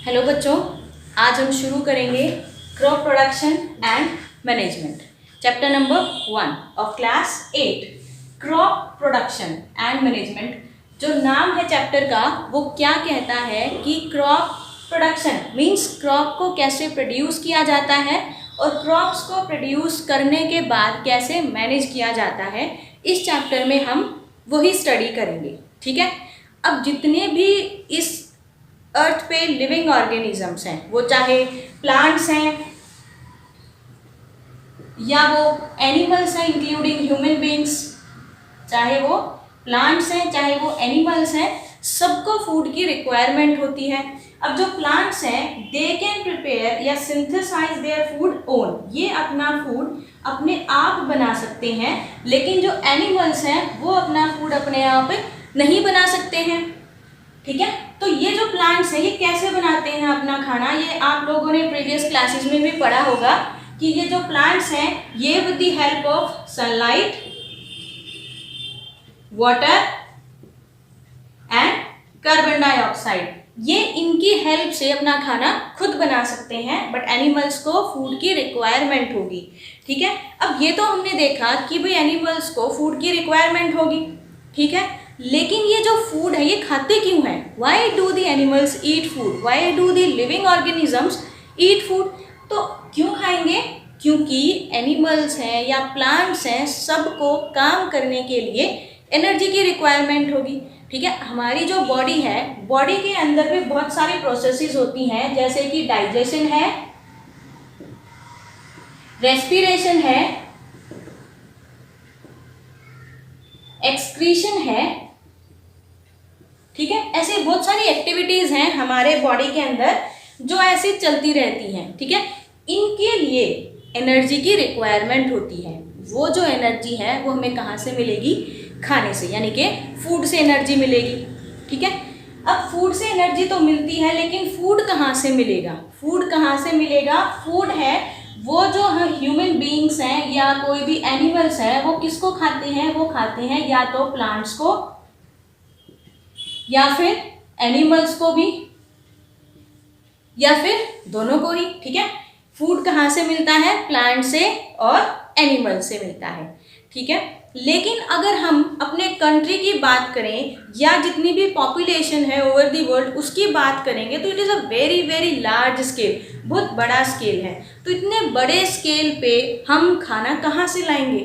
Hello बच्चों, आज हम शुरू करेंगे crop production and management, chapter number 1 of class 8, crop production and management. जो नाम है चैप्टर का वो क्या कहता है कि क्रॉप प्रोडक्शन मीन्स क्रॉप को कैसे प्रोड्यूस किया जाता है और क्रॉप्स को प्रोड्यूस करने के बाद कैसे मैनेज किया जाता है। इस चैप्टर में हम वही स्टडी करेंगे, ठीक है। अब जितने भी इस अर्थ पे लिविंग ऑर्गेनिजम्स हैं, वो चाहे प्लांट्स हैं या वो एनिमल्स हैं इंक्लूडिंग ह्यूमन बींग्स, चाहे वो प्लांट्स हैं चाहे वो एनिमल्स हैं, सबको फूड की रिक्वायरमेंट होती है। अब जो प्लांट्स हैं दे कैन प्रिपेयर या सिंथेसाइज देयर फूड ओन, ये अपना फूड अपने आप बना सकते हैं, लेकिन जो एनिमल्स हैं वो अपना फूड अपने आप नहीं बना सकते हैं, ठीक है। तो ये जो प्लांट्स हैं ये कैसे बनाते हैं अपना खाना, ये आप लोगों ने प्रीवियस क्लासेस में भी पढ़ा होगा कि ये जो प्लांट्स हैं ये with the help of sunlight, water and carbon dioxide, ये इनकी हेल्प से अपना खाना खुद बना सकते हैं, बट एनिमल्स को फूड की रिक्वायरमेंट होगी, ठीक है। अब ये तो हमने देखा कि भाई एनिमल्स को फूड की रिक्वायरमेंट होगी, ठीक है, लेकिन ये जो फूड है ये खाते क्यों हैं? Why do the animals eat food, why do the living organisms eat food? तो क्यों खाएंगे? क्योंकि एनिमल्स हैं या प्लांट्स हैं, सबको काम करने के लिए एनर्जी की रिक्वायरमेंट होगी, ठीक है। हमारी जो बॉडी है, बॉडी के अंदर भी बहुत सारी प्रोसेसेस होती हैं, जैसे कि डाइजेशन है, रेस्पिरेशन है, एक्सक्रीशन है, ठीक है। ऐसे बहुत सारी एक्टिविटीज हैं हमारे बॉडी के अंदर जो ऐसे चलती रहती हैं, ठीक है। इनके लिए एनर्जी की रिक्वायरमेंट होती है। वो जो एनर्जी है वो हमें कहाँ से मिलेगी? खाने से, यानी कि फूड से एनर्जी मिलेगी, ठीक है। अब फूड से एनर्जी तो मिलती है, लेकिन फूड कहाँ से मिलेगा? फूड कहाँ से मिलेगा? फूड है वो जो ह्यूमन बीइंग्स हैं या कोई भी एनिमल्स है वो किसको खाते हैं? वो खाते हैं या तो प्लांट्स को या फिर एनिमल्स को भी या फिर दोनों को ही, ठीक है। फूड कहाँ से मिलता है? प्लांट से और एनिमल से मिलता है, ठीक है। लेकिन अगर हम अपने कंट्री की बात करें या जितनी भी पॉपुलेशन है ओवर द वर्ल्ड उसकी बात करेंगे तो it is a very very large scale, बहुत बड़ा स्केल है। तो इतने बड़े स्केल पे हम खाना कहाँ से लाएंगे?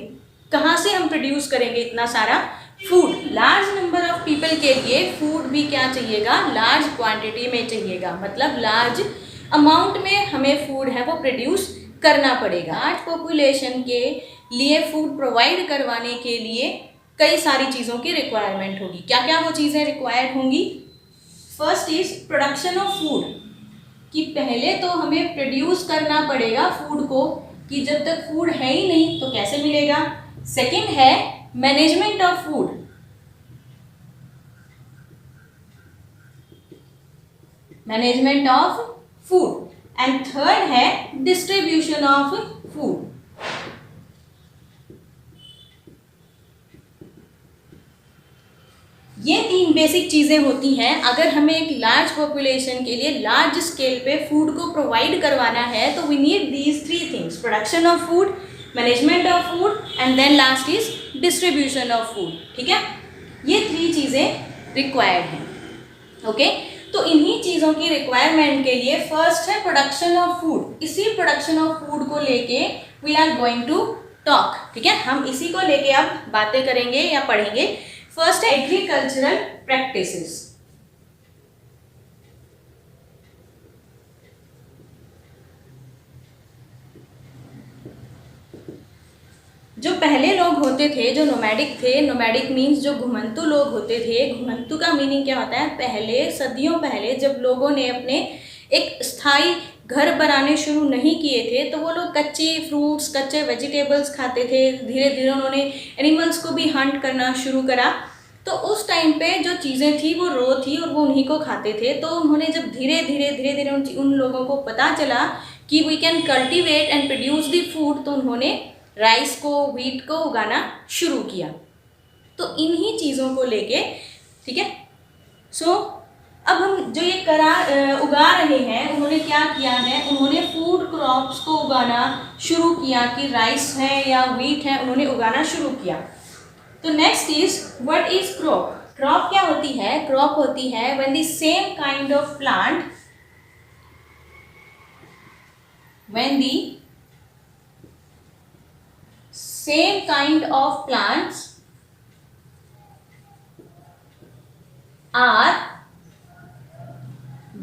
कहाँ से हम प्रोड्यूस करेंगे इतना सारा food? Large number of people के लिए फूड भी क्या चाहिएगा? लार्ज क्वांटिटी में चाहिएगा, मतलब लार्ज अमाउंट में हमें फूड है वो प्रोड्यूस करना पड़ेगा। लार्ज पॉपुलेशन के लिए फूड प्रोवाइड करवाने के लिए कई सारी चीज़ों की रिक्वायरमेंट होगी। क्या क्या वो चीज़ें रिक्वायर्ड होंगी? First is production of food, कि पहले तो हमें प्रोड्यूस करना पड़ेगा फूड को, कि जब तक फूड है ही नहीं तो कैसे मिलेगा। सेकंड है management of food, management of food, and third है डिस्ट्रीब्यूशन ऑफ फूड। ये तीन बेसिक चीज़ें होती हैं अगर हमें एक लार्ज पॉपुलेशन के लिए लार्ज स्केल पे फूड को प्रोवाइड करवाना है, तो we need these three things: production of food, management of food and then last is distribution of food, ठीक है। ये थ्री चीज़ें रिक्वायर्ड हैं, ओके। तो इन्हीं चीज़ों की रिक्वायरमेंट के लिए फर्स्ट है प्रोडक्शन ऑफ फूड। इसी प्रोडक्शन ऑफ फूड को लेके we are going to talk, ठीक है। हम इसी को लेके अब बातें करेंगे या पढ़ेंगे। फर्स्ट है एग्रीकल्चरल प्रैक्टिसेस। जो पहले लोग होते थे, जो नोमैडिक थे, नोमैडिक मीन्स जो घुमंतु लोग होते थे। घुमंतु का मीनिंग क्या होता है? पहले, सदियों पहले जब लोगों ने अपने एक स्थायी घर बनाने शुरू नहीं किए थे तो वो लोग कच्चे फ्रूट्स, कच्चे वेजिटेबल्स खाते थे। धीरे धीरे उन्होंने एनिमल्स को भी हंट करना शुरू करा। तो उस टाइम पे जो चीज़ें थी वो रो थी और वो उन्हीं को खाते थे। तो उन्होंने जब धीरे धीरे उन लोगों को पता चला कि we can cultivate and produce the food, तो उन्होंने राइस को, व्हीट को उगाना शुरू किया। तो इन्हीं चीज़ों को लेके, ठीक है। सो अब हम जो ये उगा रहे हैं क्रॉप्स को उगाना शुरू किया कि राइस है या व्हीट है, उन्होंने उगाना शुरू किया। तो next is what is crop. Crop क्या होती है? क्रॉप होती है when the same kind of plant, when the same kind of plants are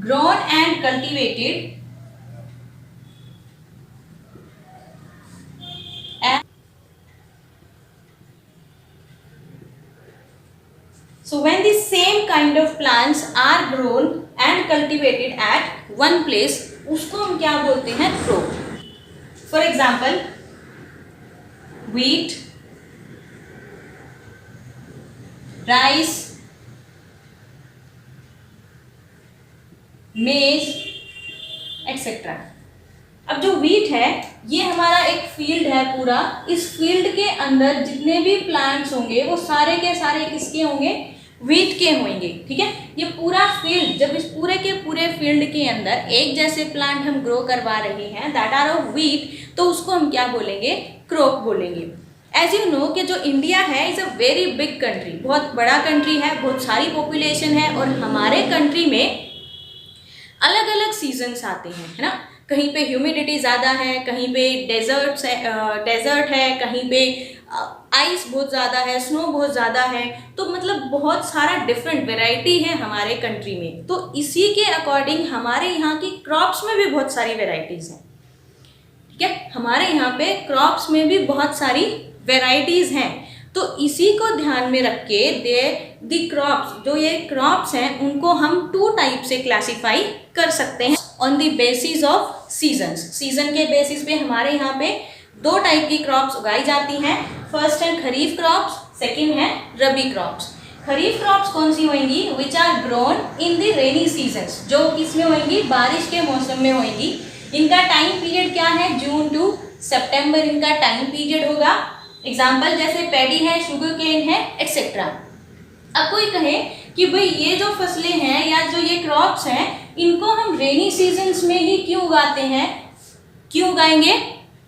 grown and cultivated and so when the same kind of plants are grown and cultivated at one place, उसको हम क्या बोलते हैं? Crop. For example wheat, rice, मेज etcetera. अब जो wheat है ये हमारा एक फील्ड है पूरा, इस फील्ड के अंदर जितने भी प्लांट्स होंगे वो सारे के सारे किसके होंगे? व्हीट के होंगे। ठीक है, ये पूरा फील्ड, जब इस पूरे के पूरे फील्ड के अंदर एक जैसे प्लांट हम ग्रो करवा रहे हैं दैट आर ऑफ व्हीट, तो उसको हम क्या बोलेंगे? क्रॉप बोलेंगे। एज यू नो कि जो इंडिया है is a very big country, बहुत बड़ा कंट्री है, बहुत सारी पॉपुलेशन है, और हमारे कंट्री में अलग अलग सीजन्स आते हैं, है ना। कहीं पे ह्यूमिडिटी ज़्यादा है, कहीं पे डेजर्ट है, कहीं पे आइस बहुत ज़्यादा है, स्नो बहुत ज़्यादा है, तो मतलब बहुत सारा डिफरेंट वेराइटी है हमारे कंट्री में। तो इसी के अकॉर्डिंग हमारे यहाँ की क्रॉप्स में भी बहुत सारी वेराइटीज़ हैं। ठीक है, हमारे यहाँ पे क्रॉप्स में भी बहुत सारी वेराइटीज़ हैं। तो इसी को ध्यान में रख के द क्रॉप्स, जो ये क्रॉप्स हैं उनको हम 2 टाइप से क्लासीफाई कर सकते हैं on the basis of seasons. Season के बेसिस पे हमारे यहाँ पे 2 टाइप की क्रॉप्स उगाई जाती हैं। फर्स्ट है खरीफ क्रॉप्स, सेकंड है रबी क्रॉप्स। खरीफ क्रॉप्स कौन सी होंगी? Which are grown in the rainy seasons, जो किसमें होंगी? बारिश के मौसम में होंगी। इनका टाइम पीरियड क्या है? जून टू सितंबर इनका टाइम पीरियड होगा। एग्जाम्पल जैसे पैडी है, शुगर केन है एक्सेट्रा। अब कोई कहे कि भाई ये जो फसलें हैं या जो ये क्रॉप्स हैं इनको हम रेनी सीजन्स में ही क्यों उगाते हैं? क्यों उगाएंगे?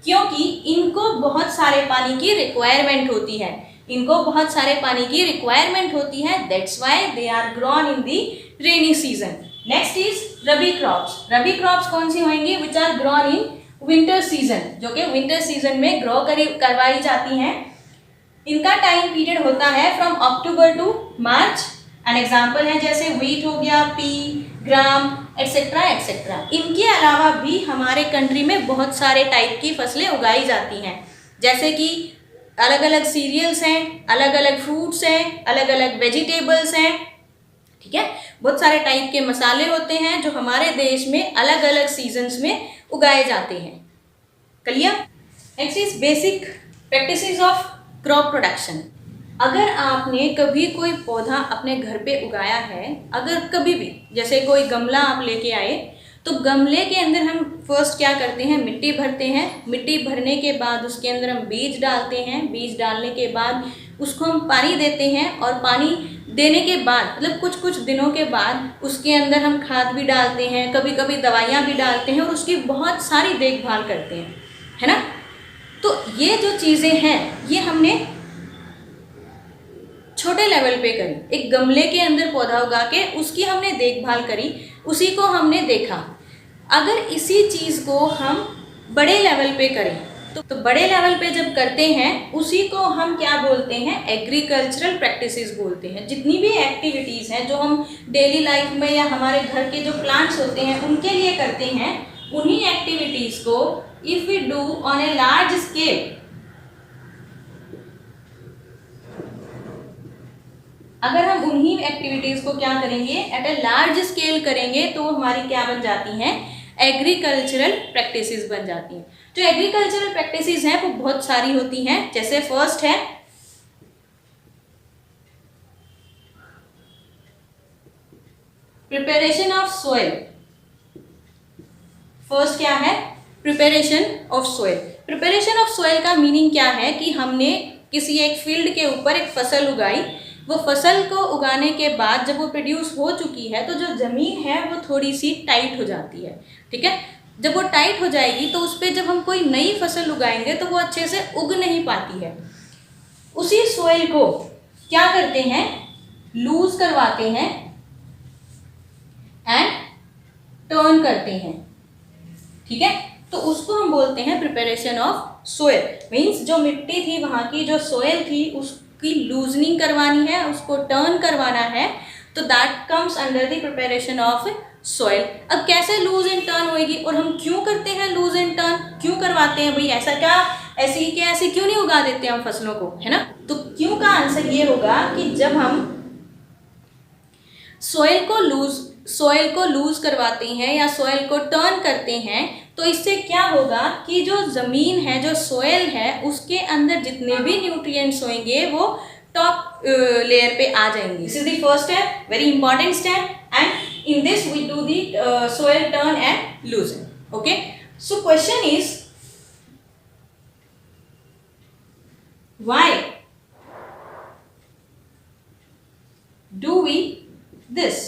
क्योंकि इनको बहुत सारे पानी की रिक्वायरमेंट होती है, इनको बहुत सारे पानी की रिक्वायरमेंट होती है, that's why they are grown in the rainy season. Next is rabi crops. Rabi crops कौन सी होंगी? Which are grown in winter season, जो कि विंटर सीजन में ग्रो करवाई जाती हैं। इनका टाइम पीरियड होता है from October to March. An example है जैसे व्हीट हो गया, पी, ग्राम एक्सेट्रा एक्सेट्रा। इनके अलावा भी हमारे कंट्री में बहुत सारे टाइप की फसलें उगाई जाती हैं, जैसे कि अलग अलग सीरियल्स हैं, अलग अलग फ्रूट्स हैं, अलग अलग वेजिटेबल्स हैं। ठीक है, बहुत सारे टाइप के मसाले होते हैं जो हमारे देश में अलग अलग सीजन्स में उगाए जाते हैं। Clear? Next is basic practices of crop production. अगर आपने कभी कोई पौधा अपने घर पे उगाया है, अगर कभी भी, जैसे कोई गमला आप लेके आए, तो गमले के अंदर हम फर्स्ट क्या करते हैं? मिट्टी भरते हैं। मिट्टी भरने के बाद उसके अंदर हम बीज डालते हैं। बीज डालने के बाद उसको हम पानी देते हैं, और पानी देने के बाद मतलब कुछ कुछ दिनों के बाद उसके अंदर हम खाद भी डालते हैं, कभी कभी दवाइयाँ भी डालते हैं, और उसकी बहुत सारी देखभाल करते हैं, है ना। तो ये जो चीज़ें हैं ये हमने छोटे लेवल पे करी। एक गमले के अंदर पौधा उगा के उसकी हमने देखभाल करी, उसी को हमने देखा। अगर इसी चीज़ को हम बड़े लेवल पे करें तो बड़े लेवल पे जब करते हैं उसी को हम क्या बोलते हैं? एग्रीकल्चरल प्रैक्टिसेस बोलते हैं। जितनी भी एक्टिविटीज़ हैं जो हम डेली लाइफ में या हमारे घर के जो प्लांट्स होते हैं उनके लिए करते हैं, उन्हीं एक्टिविटीज़ को if we do on a large scale, अगर हम उन्हीं एक्टिविटीज़ को क्या करेंगे? एट ए लार्ज स्केल करेंगे, तो हमारी क्या बन जाती हैं? एग्रीकल्चरल प्रैक्टिसेस बन जाती हैं। जो एग्रीकल्चरल प्रैक्टिसेस हैं वो बहुत सारी होती हैं। जैसे फर्स्ट है प्रिपरेशन ऑफ सॉइल। फर्स्ट क्या है? Preparation of soil. Preparation of soil का मीनिंग क्या है कि हमने किसी एक फील्ड के ऊपर एक फसल उगाई, वो फसल को उगाने के बाद जब वो प्रोड्यूस हो चुकी है तो जो ज़मीन है वो थोड़ी सी टाइट हो जाती है। ठीक है, जब वो टाइट हो जाएगी तो उस पर जब हम कोई नई फसल उगाएंगे तो वो अच्छे से उग नहीं पाती है। उसी सोइल को क्या करते हैं, लूज करवाते हैं एंड टर्न करते हैं, ठीक है। तो उसको हम बोलते हैं प्रिपरेशन ऑफ सोइल। मीन्स जो मिट्टी थी, वहाँ की जो सोइल थी, उसकी लूजनिंग करवानी है, उसको टर्न करवाना है, तो that comes under the preparation of soil. अब कैसे लूज एंड टर्न होएगी और हम क्यों करते हैं लूज एंड टर्न, क्यों करवाते हैं भाई, ऐसा क्या, ऐसे ही क्या, ऐसे क्यों नहीं उगा देते हम फसलों को, है ना। तो क्यों का आंसर ये होगा कि जब हम सोइल को लूज करवाते हैं या सोइल को टर्न करते हैं तो इससे क्या होगा कि जो ज़मीन है, जो सोइल है, उसके अंदर जितने भी न्यूट्रिएंट्स होंगे वो टॉप लेयर पे आ जाएंगे। This is the first step, very important step, and in this we do the soil turn and loosen. Okay, so question is why do we this?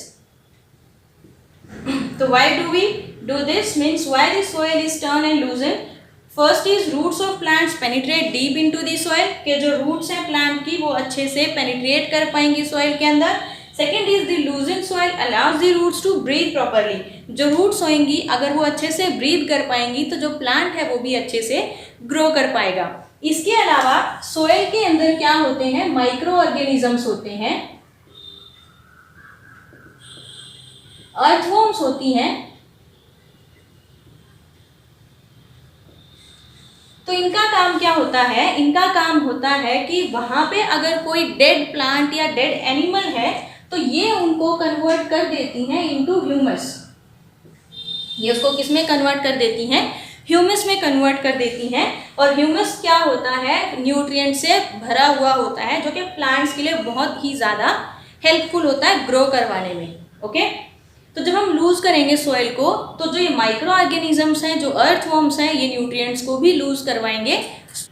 So why do we do this means why the soil is turn and loosen. First is roots of plants penetrate deep into the soil, के जो roots हैं plant की वो अच्छे से penetrate कर पाएंगी soil के अंदर। Second is the loosen soil allows the roots to breathe properly, जो रूट्स होंगी अगर वो अच्छे से ब्रीथ कर पाएंगी तो जो प्लांट है वो भी अच्छे से ग्रो कर पाएगा। इसके अलावा सॉइल के अंदर क्या होते हैं, माइक्रो ऑर्गेनिजम्स होते हैं, अर्थवॉर्म्स होती हैं, तो इनका काम क्या होता है, इनका काम होता है कि वहां पे अगर कोई डेड प्लांट या डेड एनिमल है तो ये उनको कन्वर्ट कर देती हैं इनटू ह्यूमस। ये उसको किस में कन्वर्ट कर देती हैं, ह्यूमस में कन्वर्ट कर देती हैं। और ह्यूमस क्या होता है, न्यूट्रिएंट से भरा हुआ होता है, जो कि प्लांट्स के लिए बहुत ही ज़्यादा हेल्पफुल होता है ग्रो करवाने में। ओके, तो जब हम लूज करेंगे सॉइल को तो जो ये माइक्रो ऑर्गेनिजम्स हैं, जो अर्थवॉर्म्स हैं, ये न्यूट्रिएंट्स को भी लूज करवाएंगे।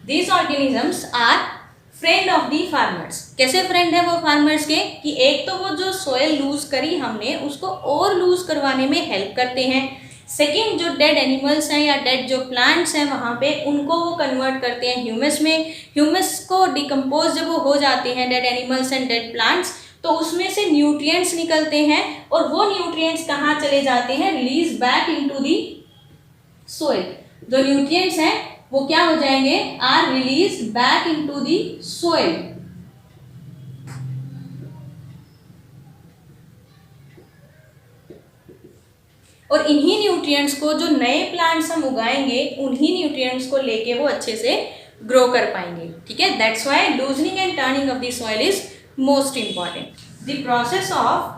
These organisms are friend of the farmers. कैसे फ्रेंड है वो फार्मर्स के, कि एक तो वो जो सॉइल लूज करी हमने उसको और लूज करवाने में हेल्प करते हैं। सेकंड, जो डेड एनिमल्स हैं या डेड जो प्लांट्स हैं वहाँ पे उनको वो कन्वर्ट करते हैं ह्यूमस में। ह्यूमस को डिकम्पोज जब वो हो जाते हैं dead animals and dead plants, तो उसमें से न्यूट्रिएंट्स निकलते हैं और वो न्यूट्रिएंट्स कहाँ चले जाते हैं, release back into the soil. जो न्यूट्रिएंट्स हैं वो क्या हो जाएंगे, are release back into the soil. और इन्हीं न्यूट्रिएंट्स को जो नए प्लांट्स हम उगाएंगे उन्हीं न्यूट्रिएंट्स को लेके वो अच्छे से ग्रो कर पाएंगे। ठीक है, that's why loosening and turning of the soil is most important. The process of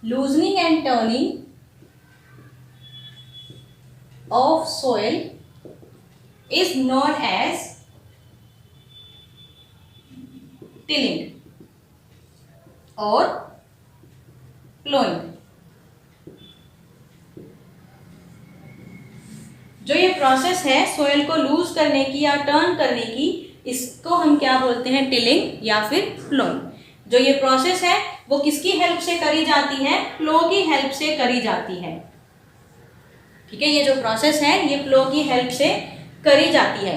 loosening and turning of soil is known as tilling or plowing। जो ये प्रोसेस है सोइल को लूज करने की या टर्न करने की, इसको हम क्या बोलते हैं, टिलिंग या फिर प्लोइंग। जो ये प्रोसेस है वो किसकी हेल्प से करी जाती है, प्लो की हेल्प से करी जाती है। ठीक है, ये जो प्रोसेस है ये प्लो की हेल्प से करी जाती है।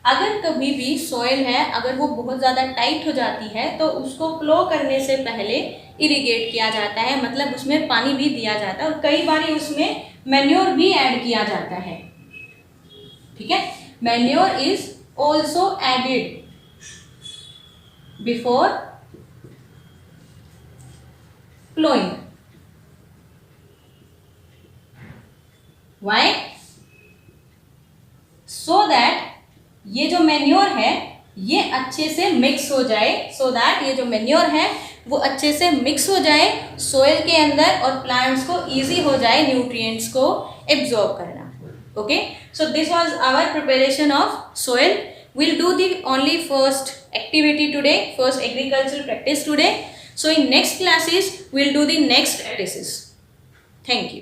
अगर कभी भी सॉइल है अगर वो बहुत ज़्यादा टाइट हो जाती है तो उसको प्लो करने से पहले इरिगेट किया जाता है, मतलब उसमें पानी भी दिया जाता है और कई बार उसमें मैन्योर भी ऐड किया जाता है। ठीक है, manure is also added before ploughing. Why? So that ये जो मैन्योर है ये अच्छे से मिक्स हो जाए, so that ये जो मैन्योर है वो अच्छे से मिक्स हो जाए सोइल के अंदर और प्लांट्स को इजी हो जाए न्यूट्रिएंट्स को एब्जॉर्ब करना। Okay, so this was our preparation of soil. We'll do the only first activity today, first agricultural practice today. So in next classes we'll do the next practices. Thank you.